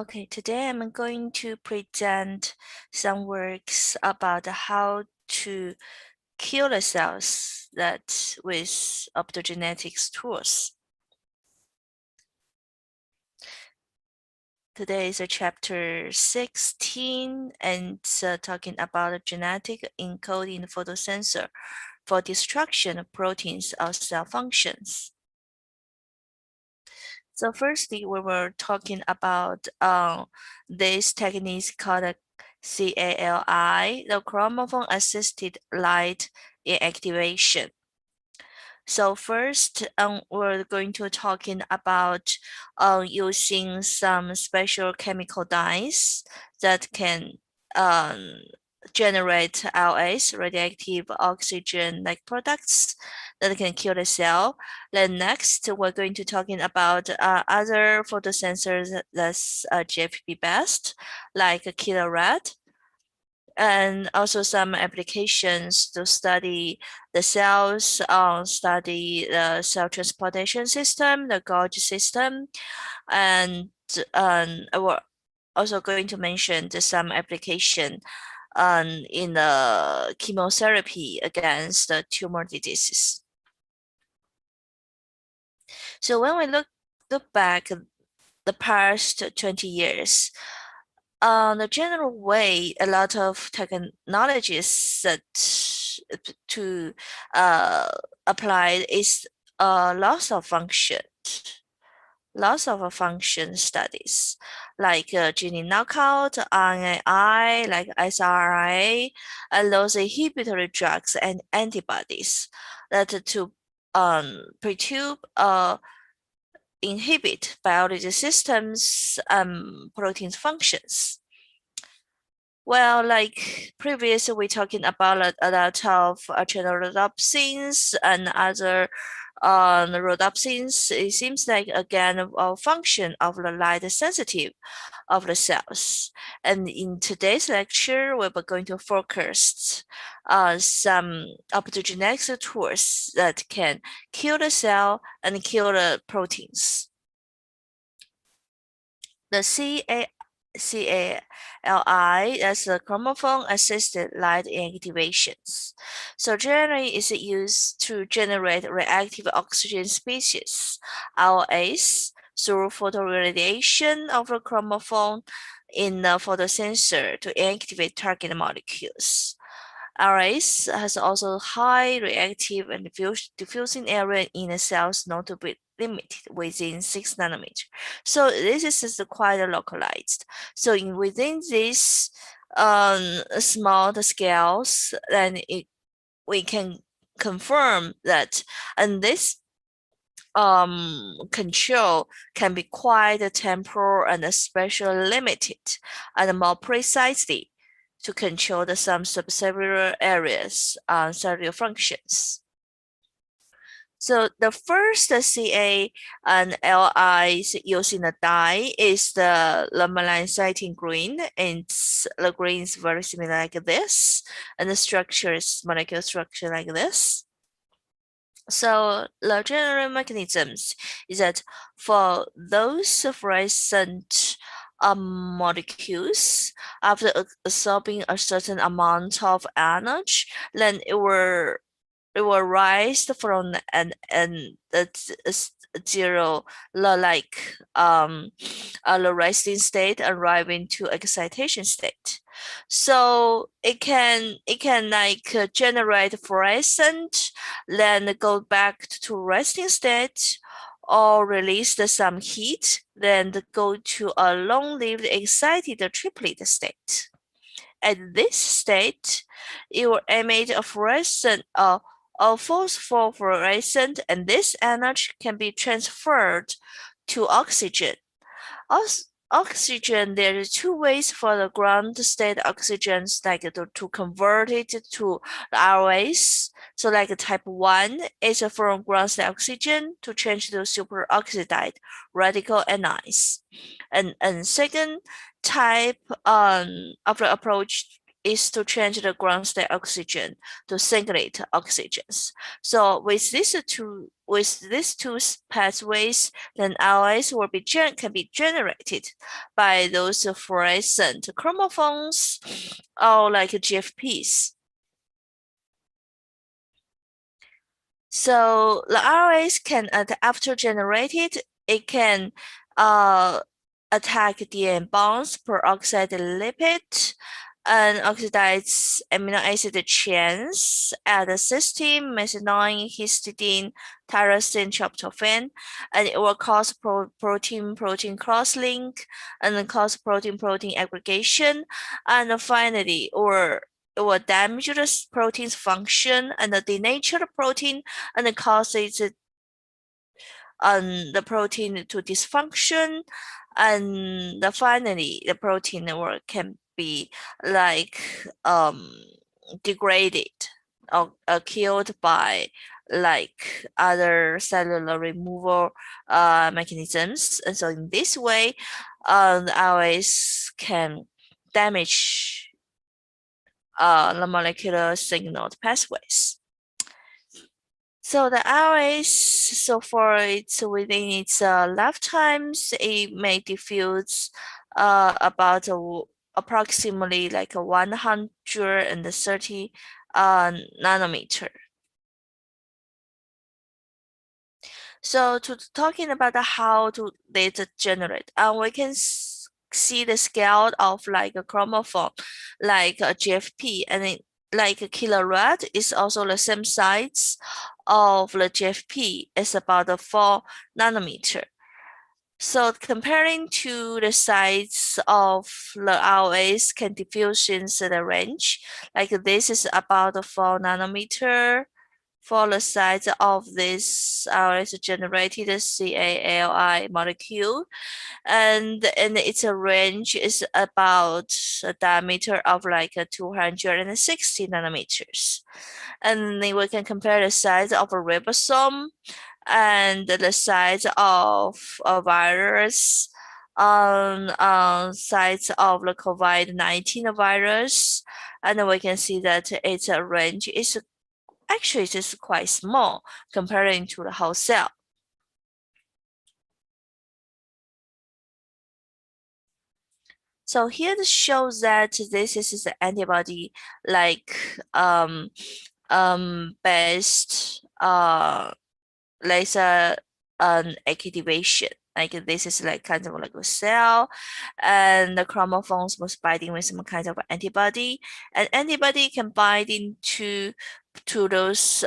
Okay, today I'm going to present some works about how to kill the cells that with optogenetics tools. Today is chapter 16 and talking about genetic encoding photosensor for destruction of proteins or cell functions. So firstly, we were talking about this technique called CALI, the chromosome-assisted light inactivation. So first, we're going to talking about using some special chemical dyes that can um, generate LS, radioactive oxygen-like products that can kill the cell. Then next, we're going to talking about other photosensors that's GFP best, like KillerRed, and also some applications to study the cells, study the cell transportation system, the Golgi system, and we're also going to mention some application in the chemotherapy against the tumor diseases. So when we look back the past 20 years, the general way a lot of technologies that to uh, apply is loss of a function studies, like gene knockout, RNAi, like siRNA, and those inhibitory drugs and antibodies that to perturb inhibit biology systems protein functions. Well, like previously, we're talking about a lot of rhodopsins and other rhodopsins. It seems like again a function of the light sensitive of the cells. And in today's lecture, we're going to focus on some optogenetics tools that can kill the cell and kill the proteins. The CALI as the chromosome-assisted light inactivations. So generally is used to generate reactive oxygen species, ROS, through photoradiation of the chromosome in the photosensor to inactivate target molecules. RS has also high reactive and diffusing area in the cells not to be limited within 6 nanometer. So this is quite localized. So within these small scales, then we can confirm that, and this control can be quite temporal and especially limited and more precisely to control some subcellular areas cellular functions. So the first CA and LI using the dye is the lamellin green, and the green is very similar like this, and the structure is molecular structure like this. So the general mechanisms is that for those fluorescent molecules, after absorbing a certain amount of energy, then it will rise from and the zero like the resting state arriving to excitation state. So it can like generate fluorescent, then go back to resting state, or release some heat, then go to a long-lived excited triplet state. At this state, it will emit a fluorescent a phosphorescent, and this energy can be transferred to oxygen. Oxygen, there are two ways for the ground state oxygens, like to convert it to ROS. So like type 1 is from ground state oxygen to change to superoxide radical anions. And second type of the approach is to change the ground state oxygen to singlet oxygens. So with these two pathways, then ROS can be generated by those fluorescent chromophores or like GFPs. So the ROS can, after generated, it can uh, attack DNA bonds, peroxide lipid, and oxidize amino acid chains, add cysteine, methionine, histidine, tyrosine, tryptophan, and it will cause protein-protein cross-link, and cause protein-protein aggregation, and finally, it will damage the protein's function and denature the protein and cause the protein to dysfunction, and finally the protein can be like degraded or killed by like other cellular removal mechanisms. And so in this way, the ROS can damage the molecular signal pathways. So the ROS, so for it's within its lifetimes, it may diffuse about approximately like 130 nanometer. So to talking about how to data generate, we can see the scale of like a chromosome, like a GFP, and like a KillerRed is also the same size of the GFP. It's about 4 nanometer. So comparing to the size of the ROS can diffusions the range. Like this is about 4 nanometer for the size of this ROS generated CALI molecule, and its range is about a diameter of like 260 nanometers. And then we can compare the size of a ribosome and the size of a virus size of the COVID-19 virus, and we can see that its range is actually just quite small comparing to the whole cell. So here it shows that this is the antibody like based laser activation. Like this is like kind of like a cell, and the chromosomes was binding with some kind of antibody, and antibody can bind into to those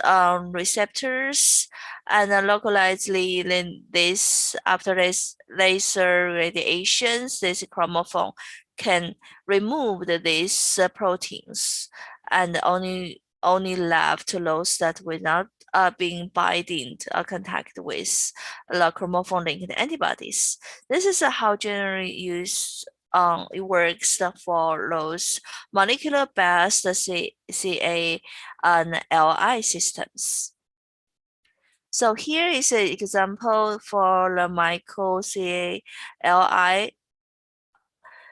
receptors, and localizedly then this after this laser radiations, this chromosome can remove these proteins, and only left those that will not being binding contact with the chromosome linked antibodies. This is how generally used it works for those molecular based CA and LI systems. So here is an example for the micro CALI.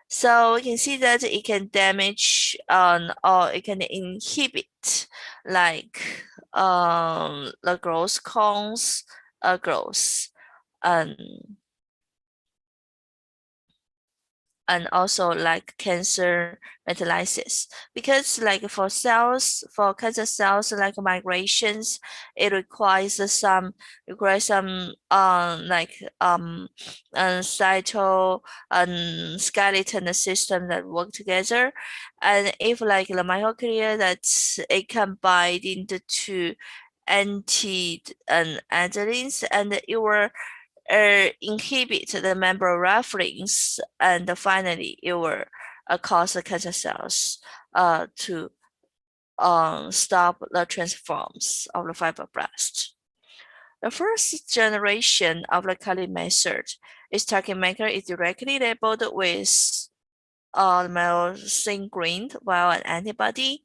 So you can see that it can damage or it can inhibit like the growth cones growth and and also like cancer metalysis, because like for cells, for cancer cells like migrations, it requires some like cyto and skeleton system that work together, and if like the microglia that it can bind into anti and antigens, and it will inhibit the membrane reference, and finally it will cause the cancer cells to stop the transforms of the fibroblast. The first generation of the CALI method is target marker is directly labeled with myosin green, while an antibody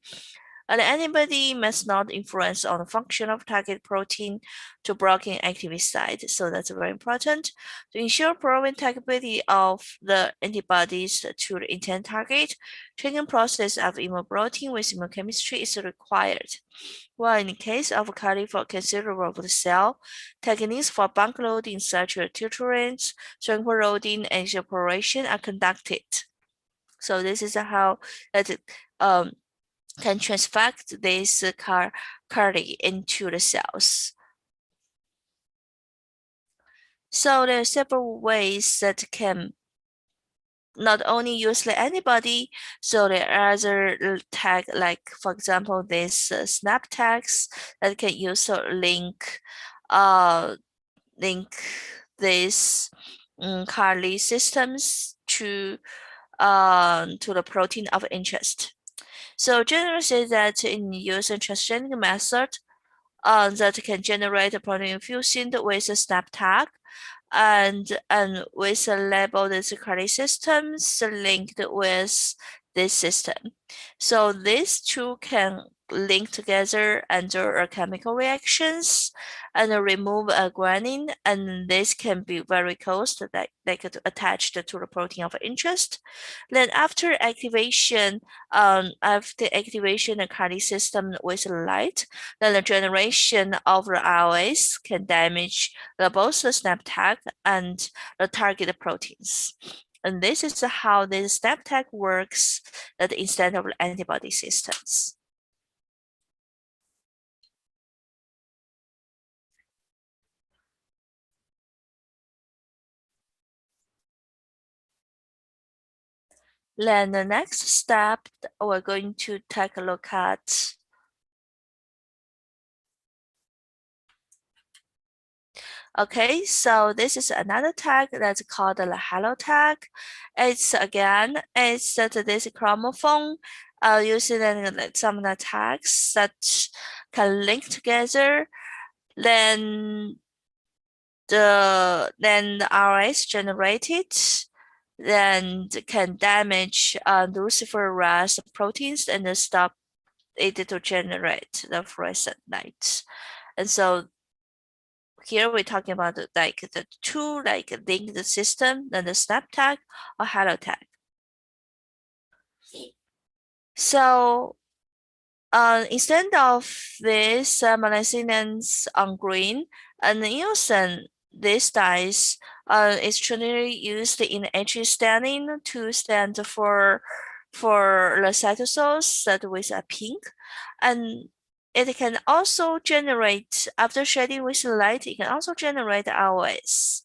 And antibody must not influence on the function of target protein to blocking active site. So that's very important. To ensure proven targetability of the antibodies to the intent target, training process of immunoprotein with immunochemistry is required. While in the case of CALI for considerable of the cell, techniques for bulk loading such as tutorance, sequential loading, and separation are conducted. So this is how that can transfect this CALI into the cells. So there are several ways that can not only use the antibody, so there are other tag like, for example, this snap tags that can use to link link these CALI systems to the protein of interest. So generally say that in using transgenic method that can generate a protein fusion with a snap tag and with a label the CALI systems linked with this system. So these two can link together under chemical reactions and remove a guanine, and this can be very close to that they could attach to the protein of interest. Then after activation the CALI system with light, then the generation of the ROS can damage both the snap tag and the target proteins. And this is how the snap tag works instead of antibody systems. Then the next step, we're going to take a look at okay, so this is another tag that's called the hello tag. It's that this chromophone using some of the tags that can link together. Then the RS generated then can damage luciferase proteins and stop it to generate the fluorescent light. And so here we're talking about the two linked system, then the snap tag or hello tag. So instead of this melaninins on green, and using these dyes is traditionally used in staining to stand for the cytosols that with a pink, and it can also generate after shading with light. It can also generate ROS.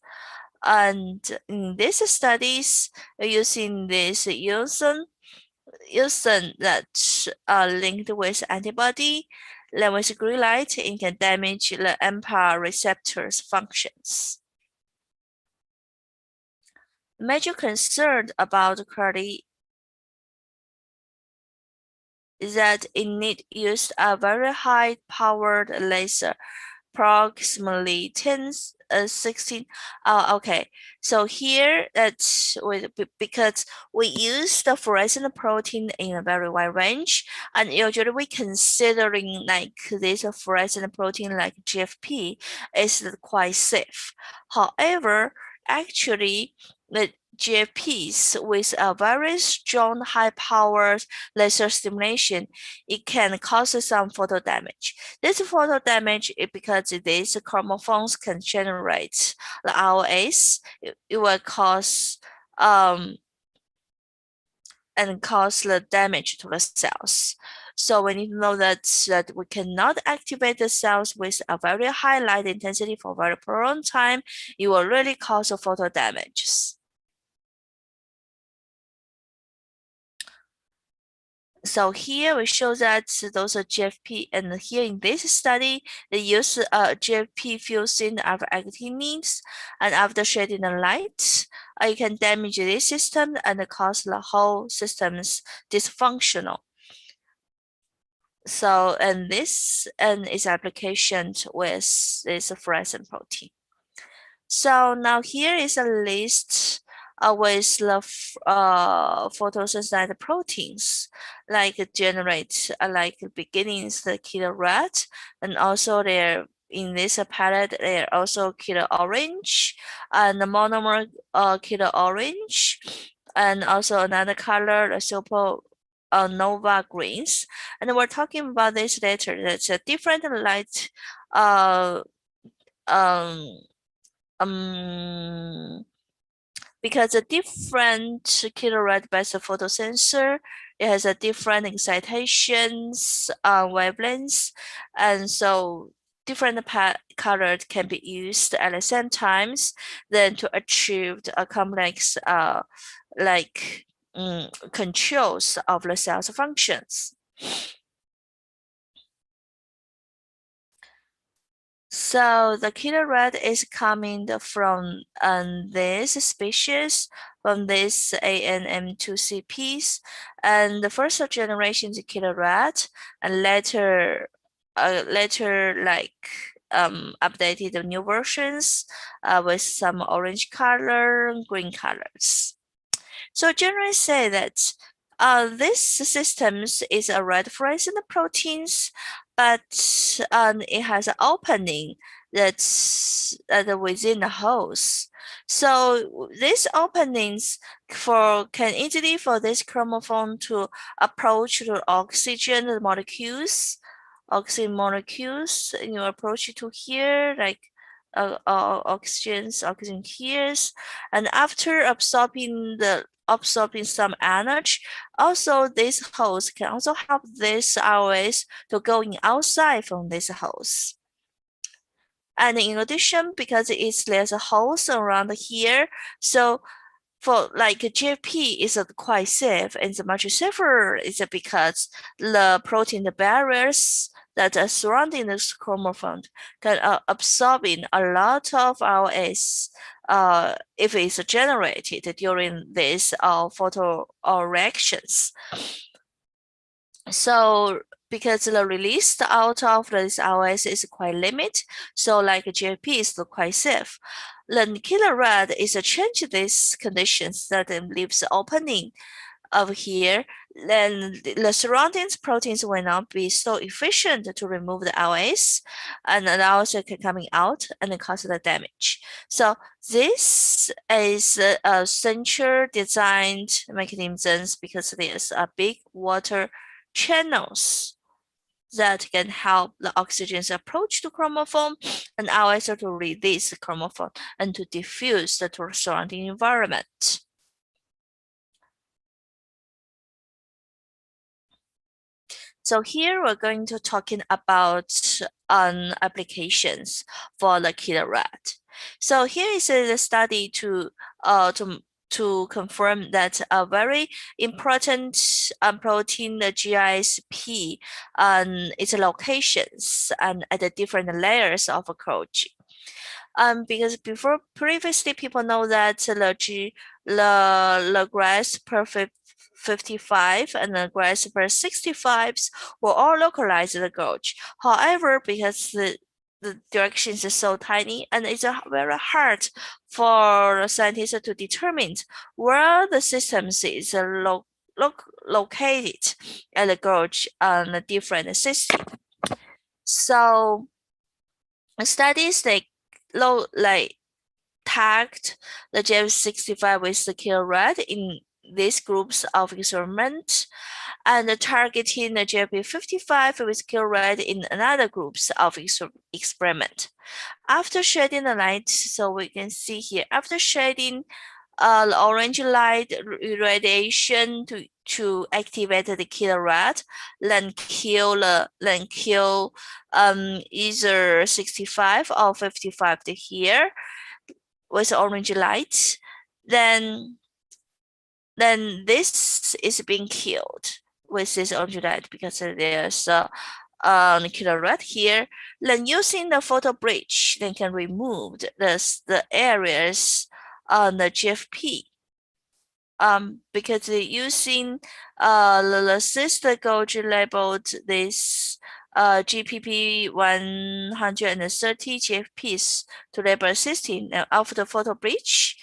And in these studies, using this using that linked with antibody, then with green light, it can damage the AMPA receptors functions. Major concern about CALI is that it need use a very high powered laser, approximately 16. Okay, so here that's because we use the fluorescent protein in a very wide range, and usually we considering like this fluorescent protein like GFP is quite safe. However, actually the GFPs with a very strong high-powered laser stimulation, it can cause some photo damage. This photo damage is because these chromosomes can generate the ROS. It will cause and cause the damage to the cells. So we need to know that we cannot activate the cells with a very high light intensity for a very prolonged time. It will really cause photo damages. So here we show that those are GFP, and here in this study, they use GFP fusing of actinides, and after shedding the light, you can damage this system and cause the whole systems dysfunctional. So, and this and its application with this fluorescent protein. So now here is a list with the photosynthetic proteins, like generate like beginnings the KillerRed, and also they're in this palette they're also killer orange and the monomer killer orange, and also another color the super nova greens. And we're talking about this later. That's a different light uh um um because a different KillerRed based photosensor, it has a different excitations wavelengths, and so different colors can be used at the same times then to achieve a complex like controls of the cell's functions. So the KillerRed is coming from this species, from this ANM2CPs, and the first generation is KillerRed, and later like updated the new versions with some orange color, green colors. So generally say that this systems is a red fluorescent proteins, but it has an opening that's within the host. So these openings can easily for this chromophone to approach the oxygen molecules, and you approach it to here like oxygen here, and after absorbing some energy. Also, this host can also help this ROS to going outside from this host. And in addition, because there's a host around here, so for like GFP is quite safe, and it's much safer is because the protein barriers that are surrounding this chromosome can absorbing a lot of ROS if it's generated during this photo reactions. So because the release out of this ROS is quite limited, so like GFP is quite safe. Then KillerRed is a change these conditions that leaves opening over here, then the surrounding proteins will not be so efficient to remove the ROS, and also can coming out and cause the damage. So this is a central designed mechanisms because there's a big water channels that can help the oxygen's approach to chromophore and also to release the chromophore and to diffuse the surrounding environment. So here we're going to talking about applications for the KillerRed. So here is a study to confirm that a very important protein, the GISP, its locations and at the different layers of a protein. Because previously people know that the grass per 55 and the grass per 65 will all localize the gauge. However, because the directions is so tiny and it's very hard for scientists to determine where the systems is located at the gauge on a different system. So studies tagged the JF65 with the KillerRed in these groups of experiment and targeting the JP55 with KillerRed in another groups of experiment. After shedding the light, so we can see here, after shedding the orange light radiation to activate the KillerRed, then kill either 65 or 55 here with orange light, then this is being killed with this orange light because there's a KillerRed here. Then using the photo bridge, then can remove the areas on the GFP. Because using the sister gauge labeled this GPP 130 GFPs to label 16 of the photo bridge,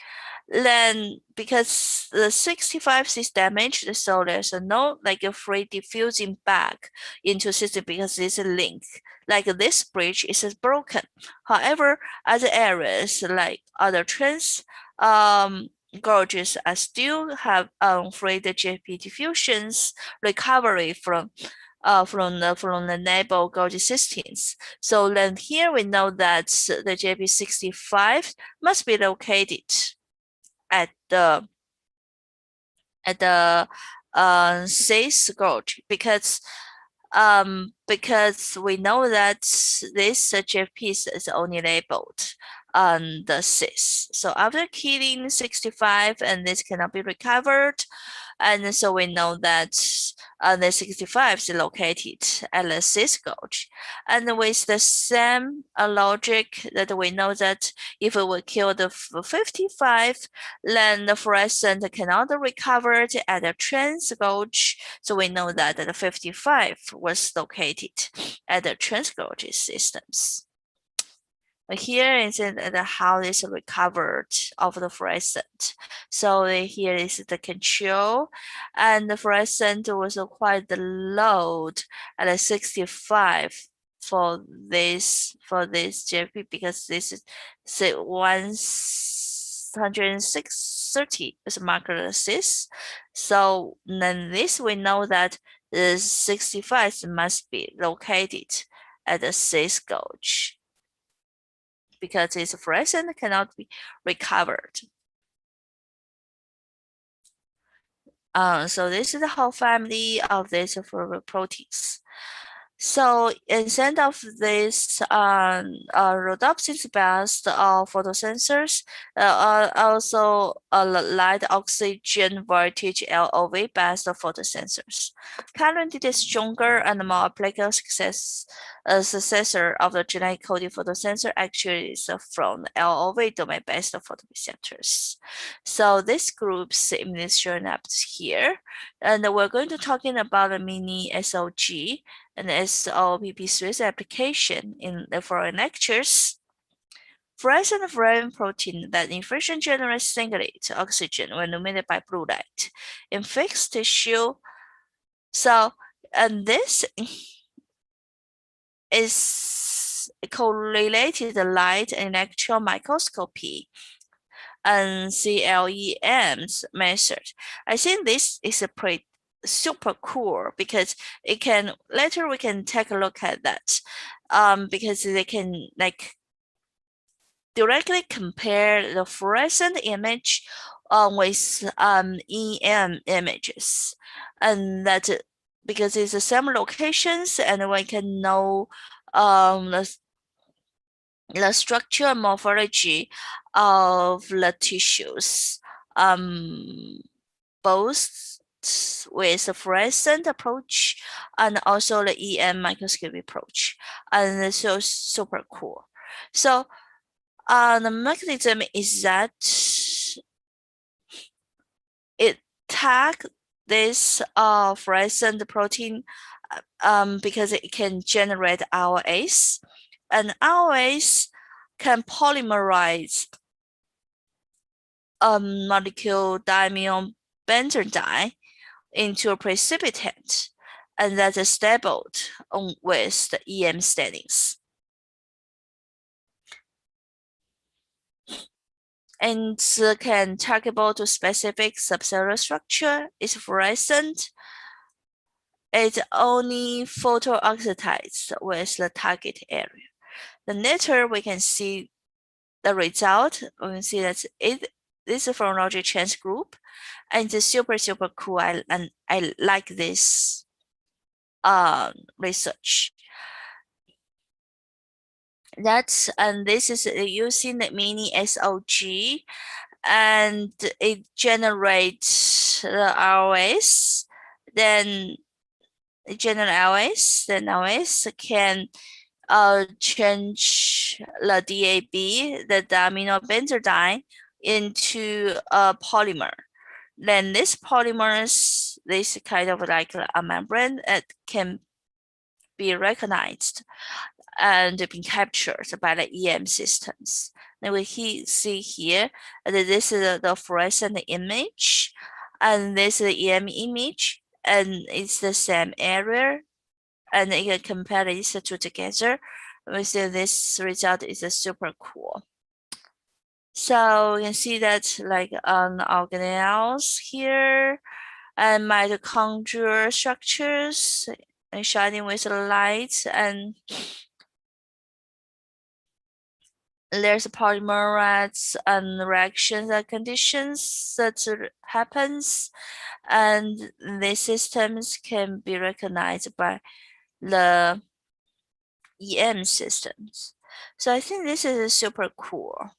Then because the 65 is damaged, so there's no like a free diffusing back into system because it's a link. Like this bridge is broken. However, other areas like other trans gauges are still have free the JP diffusions recovery from the neighbor gauge systems. So then here we know that the JP65 must be located at the sixth gauge because we know that this piece is only labeled on the sixth. So after killing 65 and this cannot be recovered, and so we know that the 65 is located at the sixth gauge. And with the same logic that we know that if we kill the 55, then the fluorescent cannot recover at the trans gauge. So we know that the 55 was located at the trans gauge systems. Here is how it's recovered of the fluorescent. So here is the control, and the fluorescent was quite low at 65 for this JP because this is 106.30 is marker 6. So then this we know that the 65 must be located at the 6th gauge, because its fluorescent cannot be recovered. So this is the whole family of these proteins. So instead of this rhodopsin-based photosensors, also light oxygen voltage LOV-based photosensors. Currently, the stronger and more applicable successor of the genetic coding photosensor actually is from LOV domain-based photoreceptors. So this group's image shown up here, and we're going to talking about the mini SOG and SOPP3 application in the following lectures. Fluorescent fluorine protein that efficiently generates singlet oxygen when illuminated by blue light in fixed tissue. So, and this is correlated light and electron microscopy and CLEM's method. I think this is a pretty super cool because it can later we can take a look at that because they can like directly compare the fluorescent image with EM images, and that because it's the same locations and we can know the structure and morphology of the tissues, both with the fluorescent approach and also the EM microscopy approach, and it's so super cool. So the mechanism is that it tag this fluorescent protein because it can generate ROAs, and ROAs can polymerize a molecule diamine benzodiazepine into a precipitate, and that is stable with the EM settings. And can targetable to specific subcellular structure, is fluorescent. It only photooxidizes with the target area. Then later we can see the result. We can see that this is from logic change group, and it's super cool. And I like this research. And this is using the mini SOG, and it generates the ROS. Then it generates ROS. Then ROS can change the DAB, the diaminobenzodiazepine, into a polymer. Then this polymers, this kind of like a membrane, it can be recognized and been captured by the EM systems. And we see here that this is the fluorescent image, and this is the EM image, and it's the same area, and you can compare these two together. We see this result is super cool. So you can see that like on organelles here and mitochondrial structures and shining with light, and there's polymerase and reactions and conditions that happens, and these systems can be recognized by the EM systems. So I think this is super cool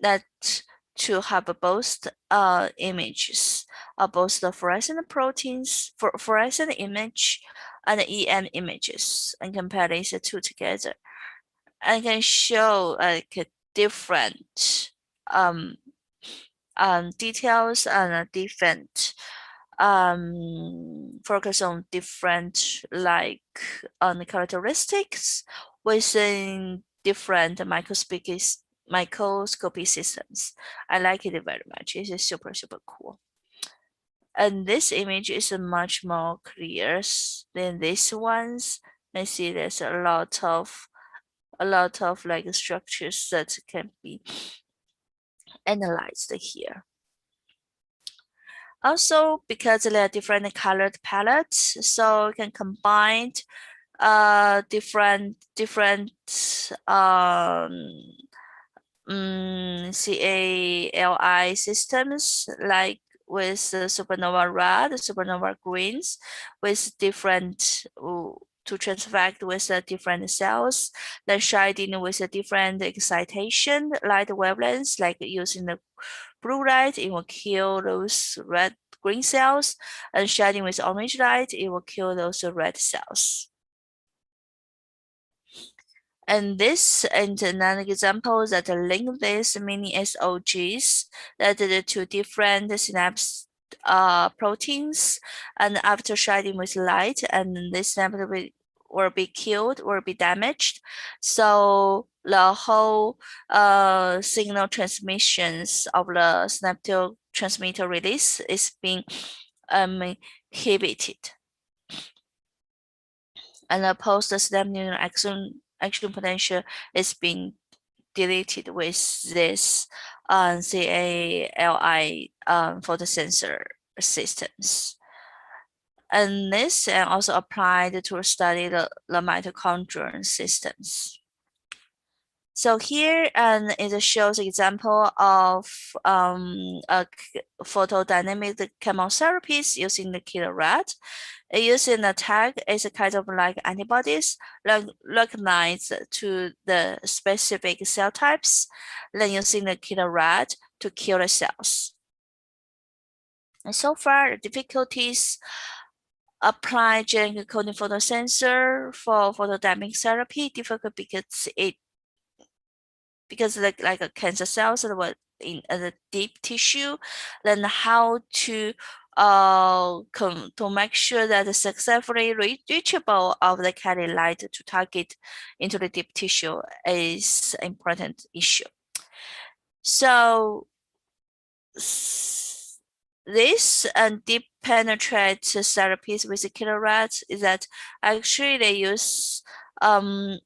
that to have both images of both the fluorescent proteins, fluorescent image and the EM images, and compare these two together, and can show like different um, details and different focus on different like characteristics within different microscopy systems. I like it very much. It's super cool. And this image is much more clear than these ones. I see there's a lot of like structures that can be analyzed here. Also, because there are different colored palettes, so you can combine different CALI systems like with the supernova red, supernova greens, with different to transact with the different cells, then shading with a different excitation, light wavelengths, like using the blue light, it will kill those red green cells, and shading with orange light, it will kill those red cells. And this is another example that link these mini SOGs that the two different synapse proteins, and after shading with light, and this synapse will be killed or be damaged. So the whole signal transmissions of the synaptic transmitter release is being inhibited. And the post-synaptic action potential is being deleted with this CALI photosensor systems. And this also applied to study the mitochondrial systems. So here it shows example of a photodynamic chemotherapies using the KillerRed. Using the tag is a kind of like antibodies recognized to the specific cell types, then using the KillerRed to kill the cells. And so far, the difficulties apply genetic coding photosensor for photodynamic therapy difficult because like a cancer cells that were in the deep tissue, then how to make sure that the successfully reachable of the CALI light to target into the deep tissue is an important issue. So this deep penetrate therapies with the KillerRed is that actually they use a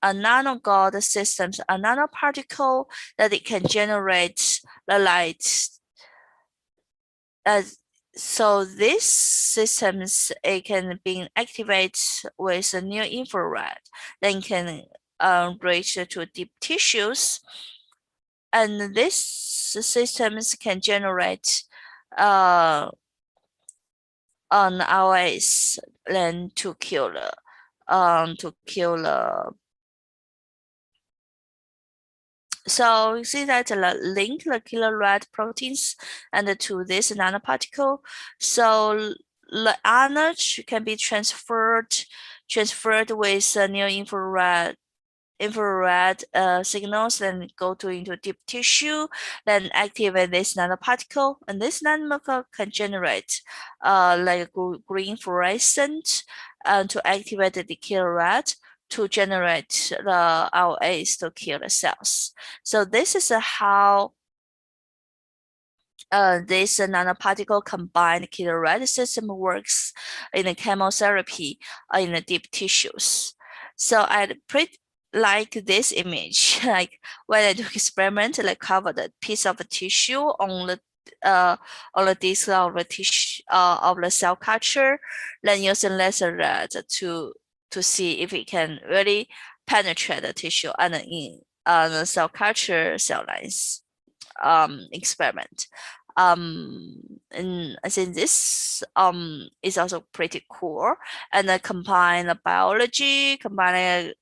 nanogold systems, a nanoparticle that it can generate the light. So these systems, it can be activated with a near infrared, then can reach to deep tissues, and these systems can generate on RS then to kill the so you see that the link the KillerRed proteins and to this nanoparticle. So the energy can be transferred with near infrared signals, then go into deep tissue, then activate this nanoparticle, and this nanoparticle can generate like green fluorescent to activate the KillerRed to generate the RAs to kill the cells. So this is how this nanoparticle combined KillerRed system works in the chemotherapy in the deep tissues. So I pretty like this image. Like when I do experiment, like cover the piece of tissue on the disc of the tissue of the cell culture, then using laser red to see if it can really penetrate the tissue and in the cell culture cell lines experiment. And I think this is also pretty cool, and combine the biology, combine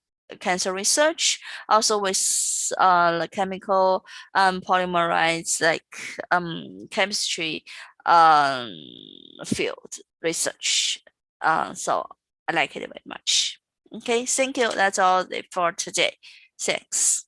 cancer research, also with the chemical polymerize like chemistry um field research. So I like it very much. Okay, thank you. That's all for today. Thanks.